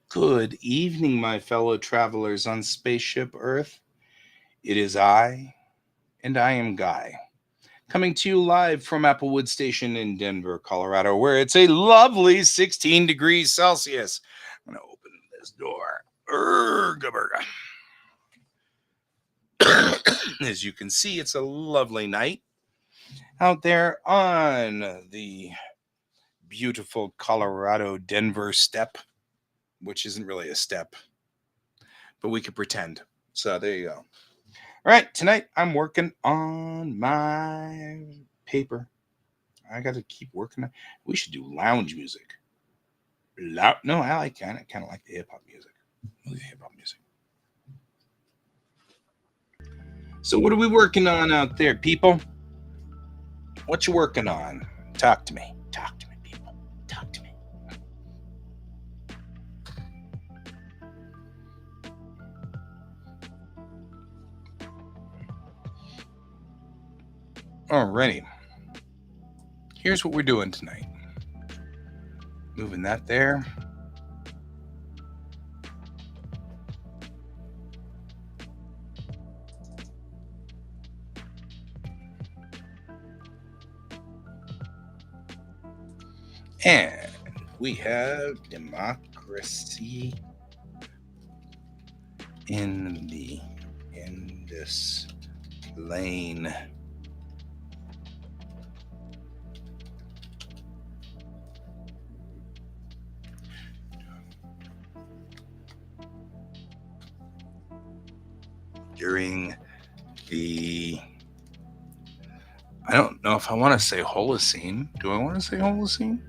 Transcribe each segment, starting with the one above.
Good evening, my fellow travelers on Spaceship Earth. It is I, and I am Guy, coming to you live from Applewood Station in Denver, Colorado, where it's a lovely 16 degrees Celsius. I'm going to open this door. Urga. As you can see, it's a lovely night out there on the beautiful Colorado Denver steppe, which isn't really a steppe, but we could pretend. So there you go. All right, tonight I'm working on my paper. I got to keep working on. We should do lounge music. No, I like kind of like the hip hop music. So what are we working on out there, people? What you working on? Talk to me. Talk to me, people. Talk to me. Alrighty. Here's what we're doing tonight. Moving that there. And we have democracy in this lane. During the, I don't know if I want to say Holocene. Do I want to say Holocene?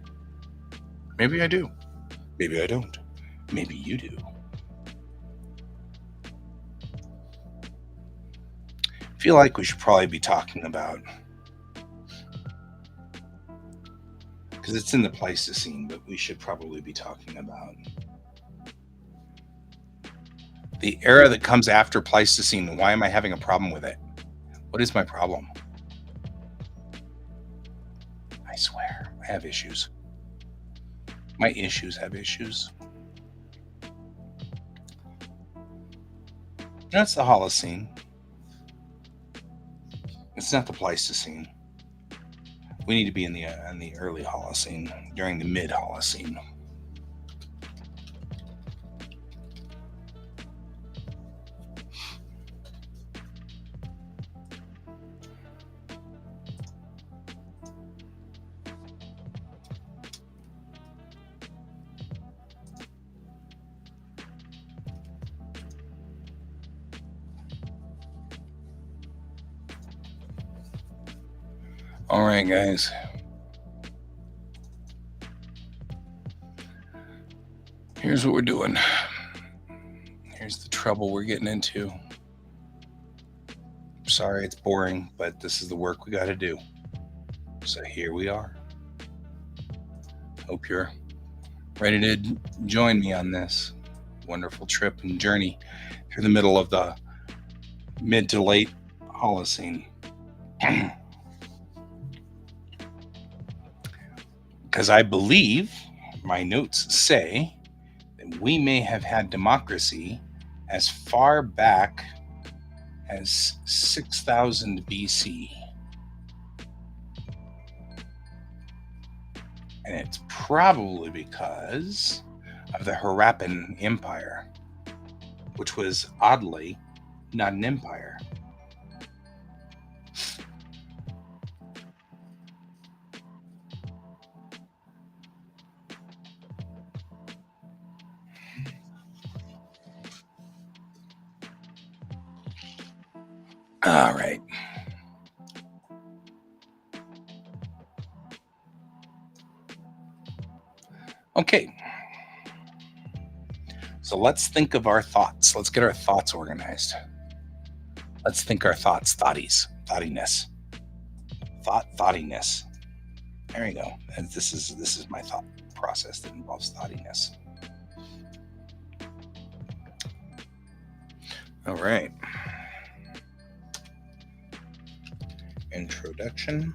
Maybe I do. Maybe I don't. Maybe you do. I feel like we should probably be talking about, because it's in the Pleistocene, but we should probably be talking about the era that comes after Pleistocene. Why am I having a problem with it? What is my problem? I swear, I have issues. My issues have issues. That's the Holocene. It's not the Pleistocene. We need to be in the early Holocene, during the mid Holocene. All right, guys. Here's what we're doing. Here's the trouble we're getting into. Sorry, it's boring, but this is the work we got to do. So here we are. Hope you're ready to join me on this wonderful trip and journey through the middle of the mid to late Holocene. Because I believe my notes say that we may have had democracy as far back as 6000 BC. And it's probably because of the Harappan Empire, which was oddly not an empire. All right. Okay. So let's think of our thoughts. Let's get our thoughts organized. Let's think our thoughts, thoughtiness. Thoughtiness. There you go. And this is my thought process that involves thoughtiness. All right. Introduction.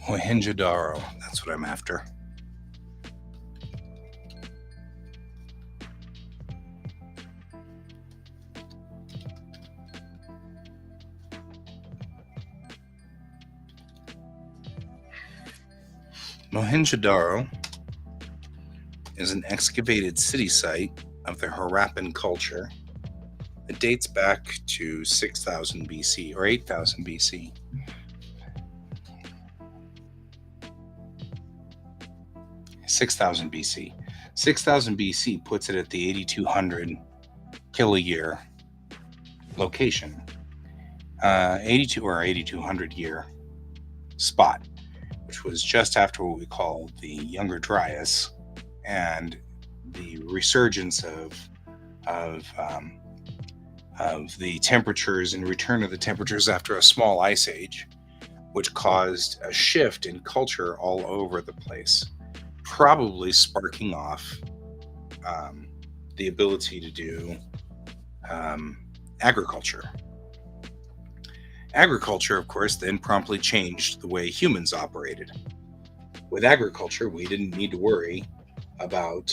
Mohenjo-daro. That's what I'm after. Mohenjo-daro is an excavated city site of the Harappan culture. It dates back to 6000 BC or 8000 BC. BC. 6000 BC puts it at the 8200 kiloyear location. 8200 year spot, which was just after what we call the Younger Dryas and the resurgence of the temperatures and return of the temperatures after a small ice age, which caused a shift in culture all over the place, probably sparking off the ability to do agriculture. Agriculture, of course, then promptly changed the way humans operated. With agriculture, we didn't need to worry about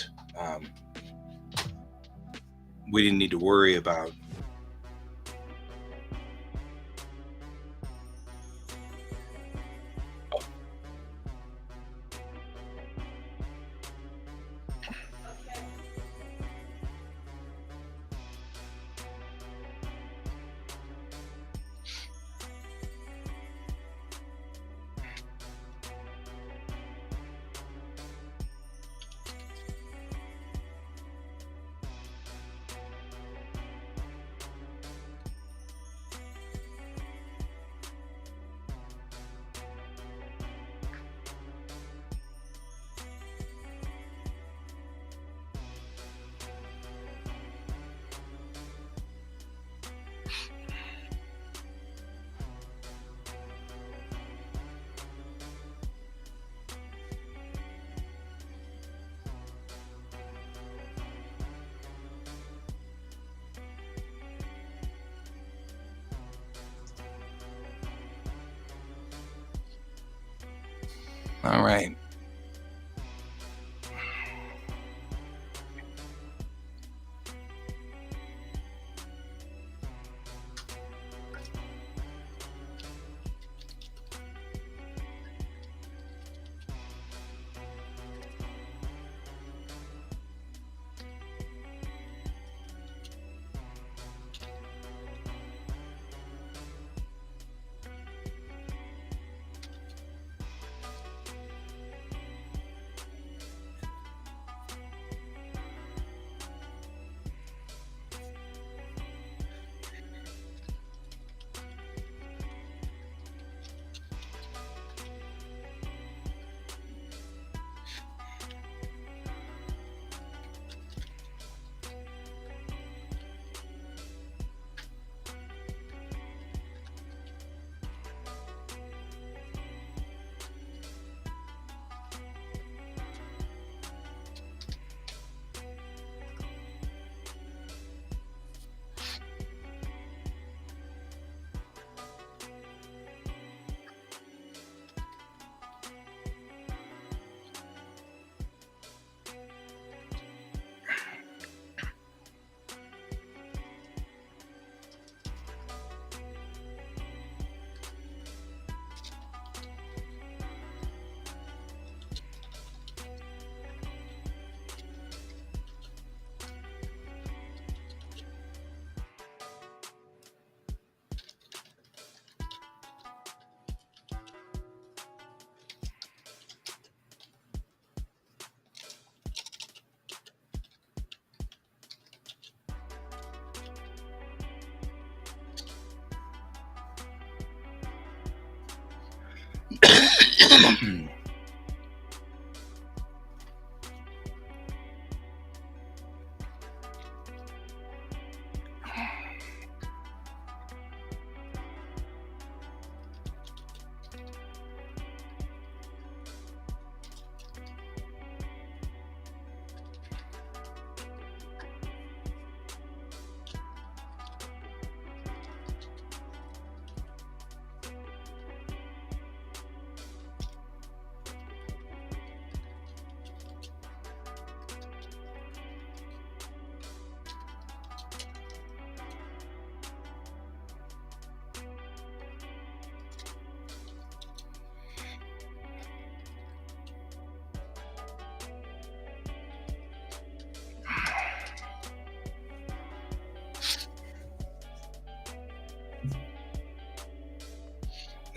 All right.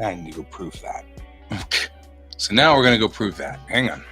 I need to go prove that. So now we're going to go prove that. Hang on.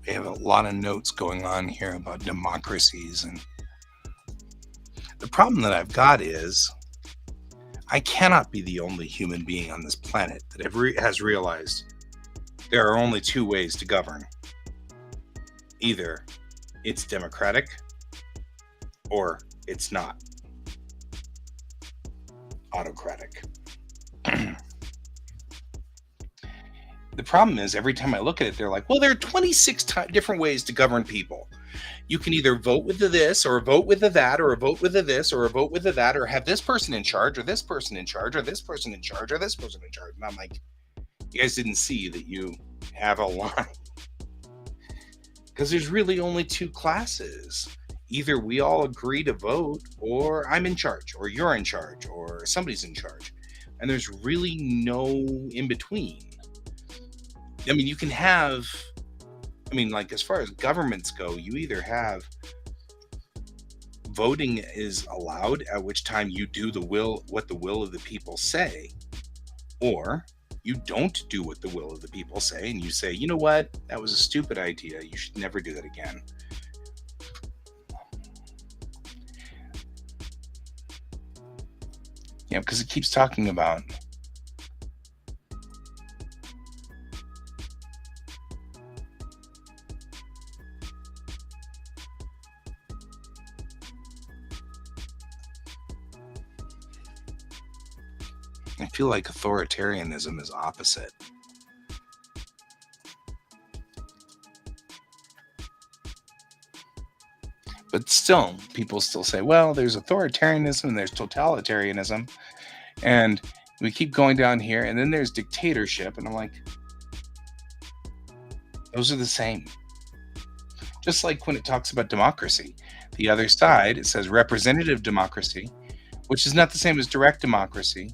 I have a lot of notes going on here about democracies, and the problem that I've got is I cannot be the only human being on this planet that has realized there are only two ways to govern. Either it's democratic or it's not autocratic. The problem is every time I look at it, they're like, well, there are 26 different ways to govern people. You can either vote with the this or vote with the that or a vote with the this or a vote with the that or have this person in charge or this person in charge or this person in charge or this person in charge. And I'm like, you guys didn't see that you have a line. Because there's really only two classes. Either we all agree to vote or I'm in charge or you're in charge or somebody's in charge. And there's really no in between. I mean, you can have, like as far as governments go, you either have voting is allowed, at which time you do what the will of the people say, or you don't do what the will of the people say, and you say, you know what, that was a stupid idea. You should never do that again. Yeah, because it keeps talking about I feel like authoritarianism is opposite. But still, people still say, well, there's authoritarianism and there's totalitarianism. And we keep going down here, and then there's dictatorship. And I'm like, those are the same. Just like when it talks about democracy. The other side, it says representative democracy, which is not the same as direct democracy,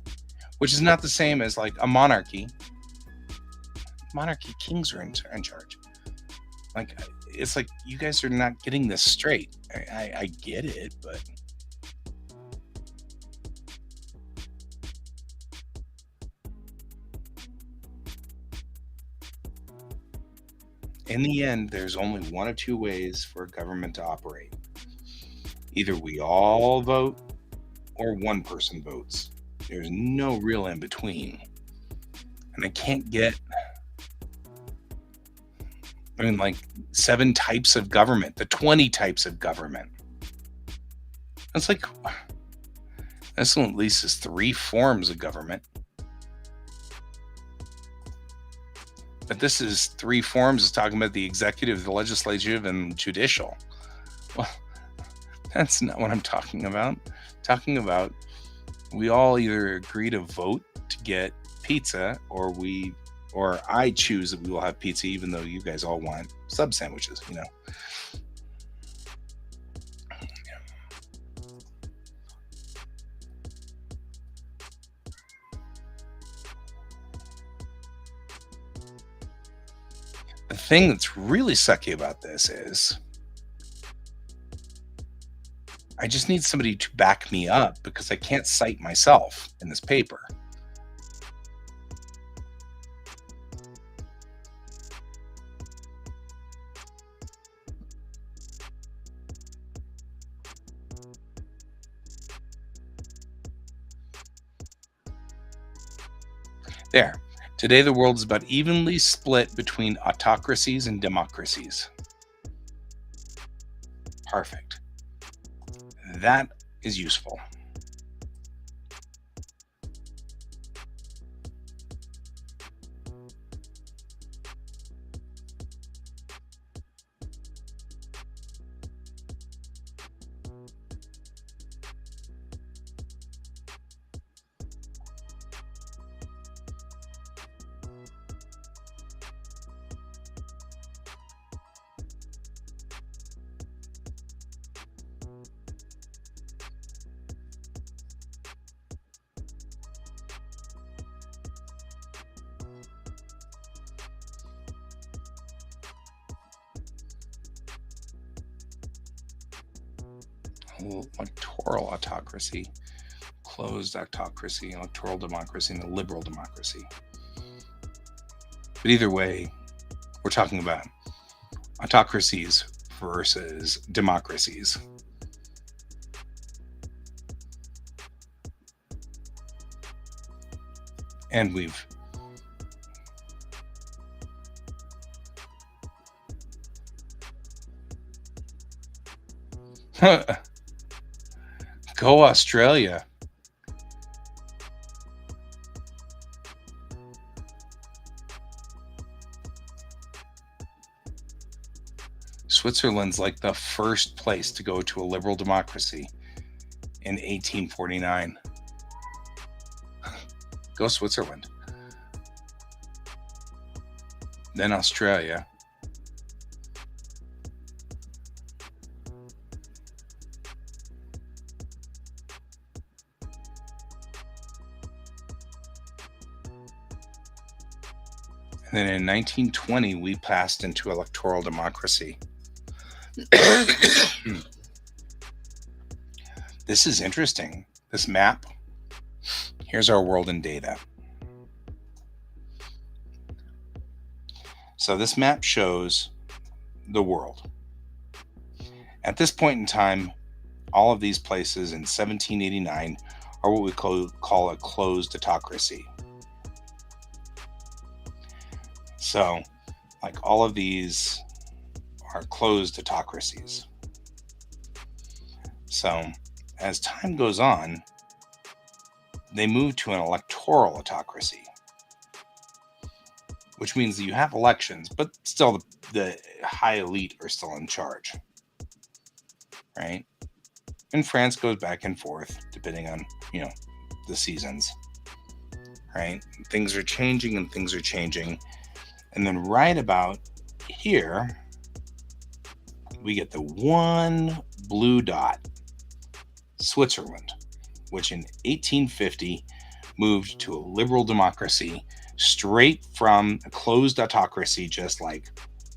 which is not the same as like a monarchy. Monarchy, kings are in charge. Like, it's like you guys are not getting this straight. I get it, but in the end, there's only one of two ways for a government to operate. Either we all vote or one person votes. There's no real in between. And I can't get, like 7 types of government, the 20 types of government. It's like, this one at least is 3 forms of government. But this is 3 forms, is talking about the executive, the legislative, and judicial. Well, that's not what I'm talking about. I'm talking about we all either agree to vote to get pizza, or I choose that we will have pizza, even though you guys all want sub sandwiches, The thing that's really sucky about this is I just need somebody to back me up because I can't cite myself in this paper. There. Today, the world is about evenly split between autocracies and democracies. Perfect. That is useful. Electoral autocracy, closed autocracy, electoral democracy, and a liberal democracy. But either way, we're talking about autocracies versus democracies. And we've go Australia. Switzerland's like the first place to go to a liberal democracy in 1849. Go Switzerland. Then Australia. And then in 1920, we passed into electoral democracy. This is interesting. This map. Here's our world in data. So this map shows the world. At this point in time, all of these places in 1789 are what we call a closed autocracy. So, like, all of these are closed autocracies. So, as time goes on, they move to an electoral autocracy, which means that you have elections, but still the high elite are still in charge, right? And France goes back and forth depending on, the seasons, right? Things are changing and things are changing. And then right about here, we get the one blue dot, Switzerland, which in 1850 moved to a liberal democracy straight from a closed autocracy, just like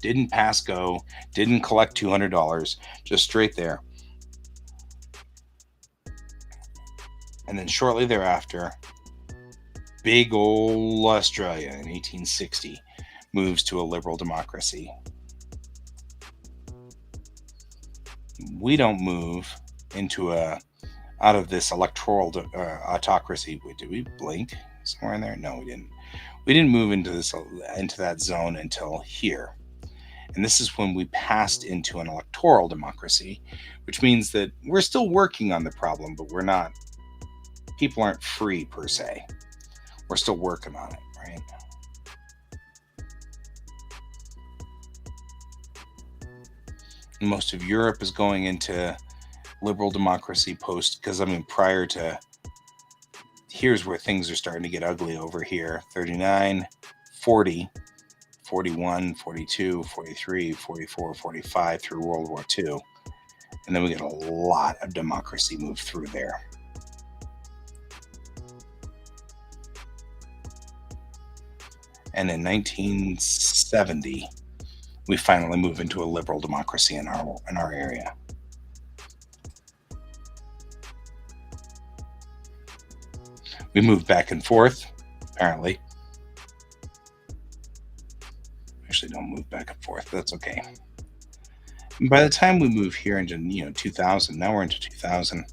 didn't pass go, didn't collect $200, just straight there. And then shortly thereafter, big old Australia in 1860 moves to a liberal democracy. We don't move into out of this electoral autocracy. Did we blink somewhere in there? No, we didn't. We didn't move into that zone until here. And this is when we passed into an electoral democracy, which means that we're still working on the problem, but we're not. People aren't free per se. We're still working on it, right? And most of Europe is going into liberal democracy because prior to, here's where things are starting to get ugly over here. 39, 40, 41, 42, 43, 44, 45 through World War II. And then we get a lot of democracy move through there. And in 1970, we finally move into a liberal democracy in our area. We moved back and forth, apparently. Actually, don't move back and forth. That's okay. And by the time we move here into 2000, now we're into 2000.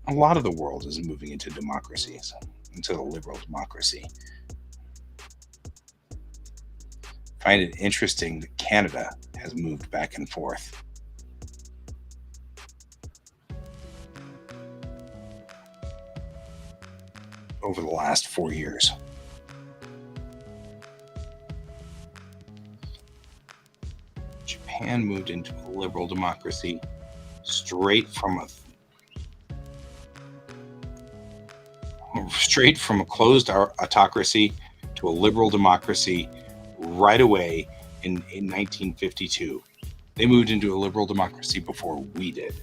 A lot of the world is moving into democracies, into the liberal democracy. I find it interesting that Canada has moved back and forth. Over the last 4 years. Japan moved into a liberal democracy straight from a closed autocracy to a liberal democracy right away in 1952. They moved into a liberal democracy before we did.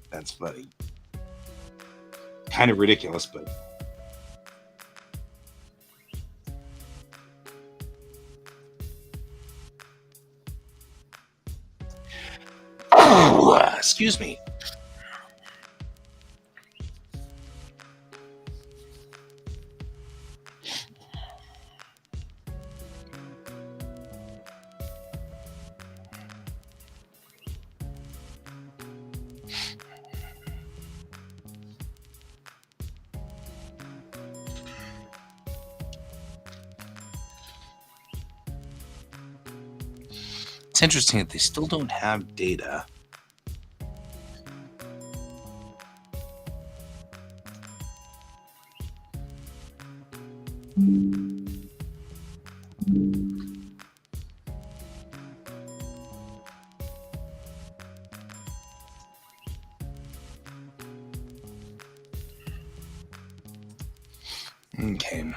That's funny. Kind of ridiculous, but excuse me. It's interesting that they still don't have data. Okay.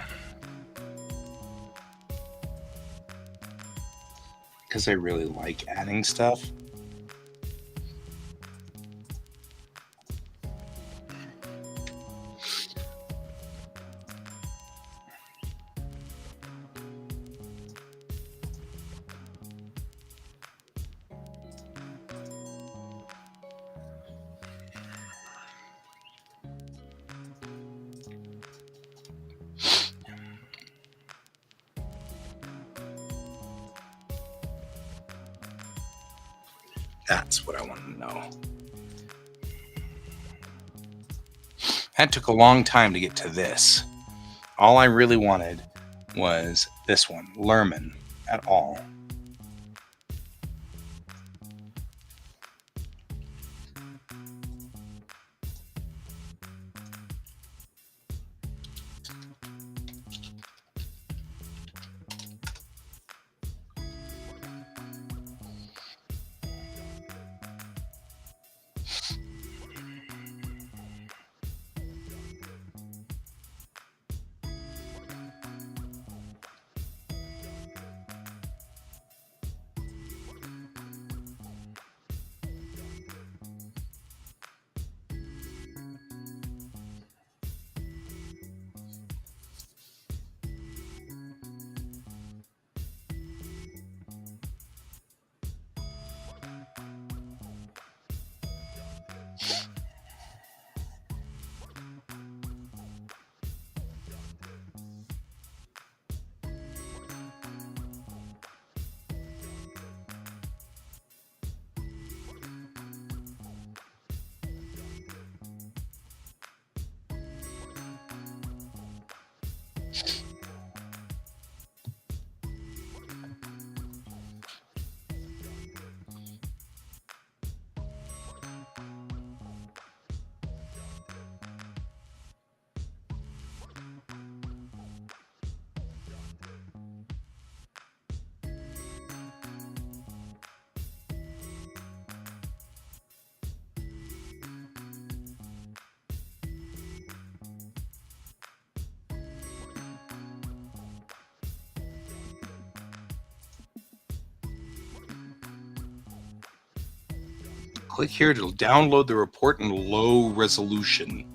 Because I really like adding stuff. That's what I want to know. That took a long time to get to this. All I really wanted was this one, Lerman, at all. Click here to download the report in low resolution.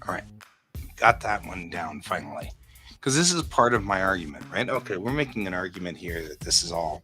All right, got that one down finally. Because this is part of my argument, right? Okay, we're making an argument here that this is all.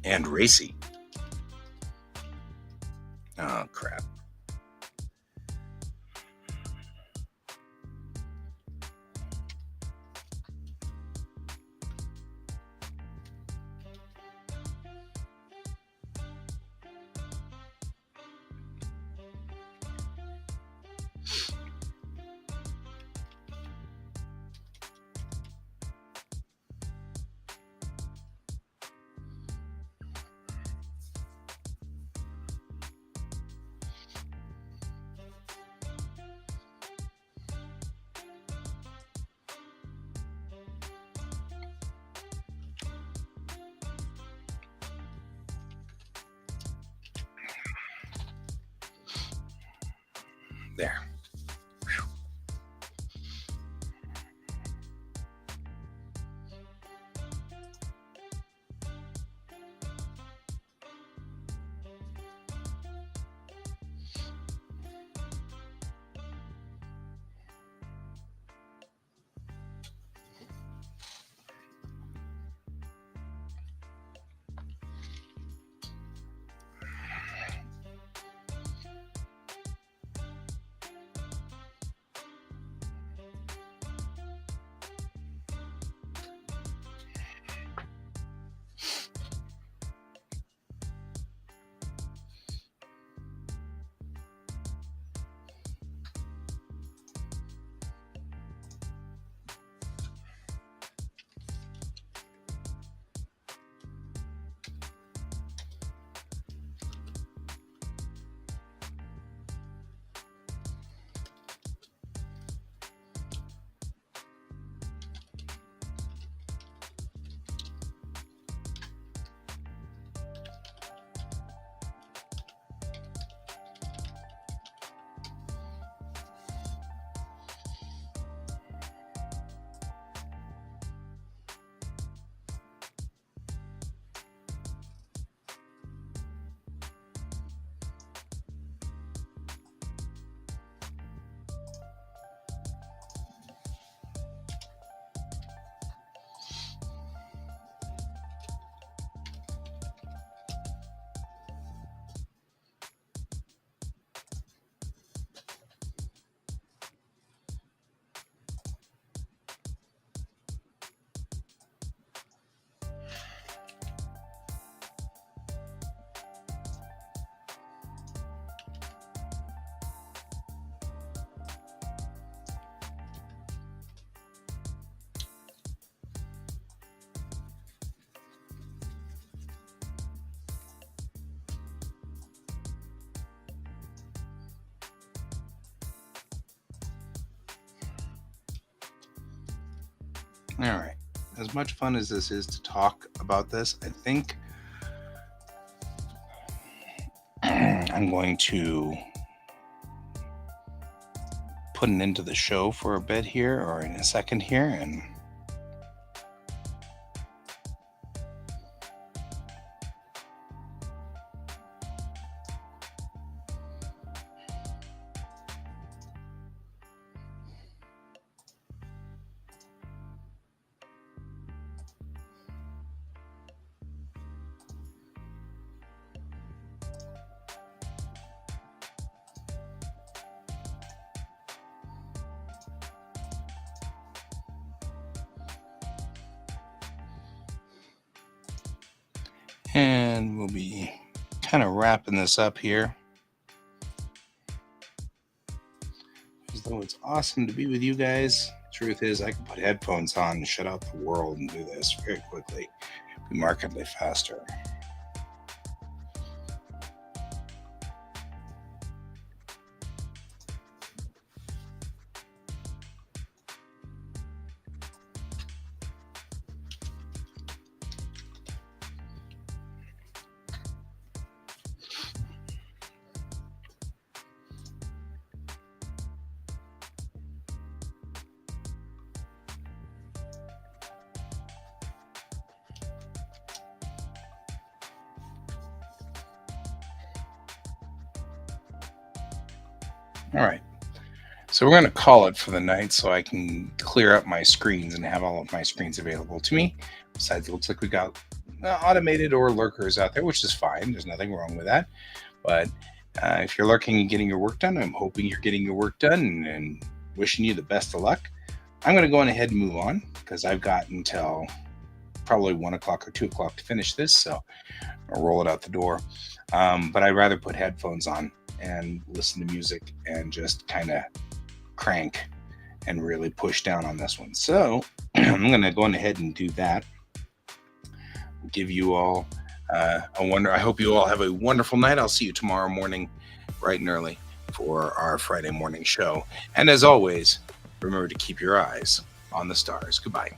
and racy. Oh, crap. There. All right. As much fun as this is to talk about this, I think I'm going to put an end to the show for a bit here, or in a second here, and we'll be kind of wrapping this up here. As though it's awesome to be with you guys. Truth is, I can put headphones on and shut out the world and do this very quickly, be markedly faster. All right. So we're going to call it for the night so I can clear up my screens and have all of my screens available to me. Besides, it looks like we got automated or lurkers out there, which is fine. There's nothing wrong with that. But if you're lurking and getting your work done, I'm hoping you're getting your work done and wishing you the best of luck. I'm going to go on ahead and move on because I've got until probably 1 o'clock or 2 o'clock to finish this. So I'll roll it out the door. But I'd rather put headphones on and listen to music and just kind of crank and really push down on this one. So I'm going to go on ahead and do that. Give you all I hope you all have a wonderful night. I'll see you tomorrow morning, bright and early, for our Friday morning show. And as always, remember to keep your eyes on the stars. Goodbye.